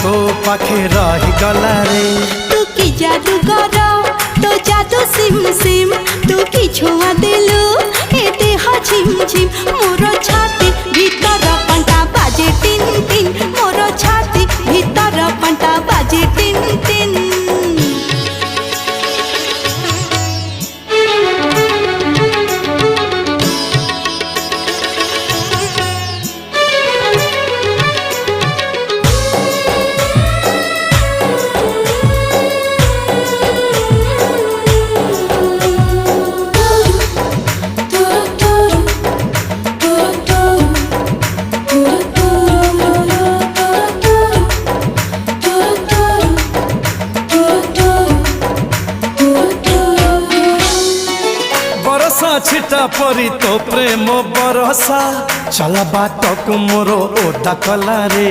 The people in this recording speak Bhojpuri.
तो पाखे रही गला रे। तू की जादू करो तो जादू सिम सिम तू की छुआ दिलु ए देह झिम झिम मोर छाती भीतर पंटा बाजे टिन टिन मोर छाती भीतर पंटा बाजे टिन टिन। छिटा परी तो प्रेम बरसा चला बाट मोर ओदा कला रे।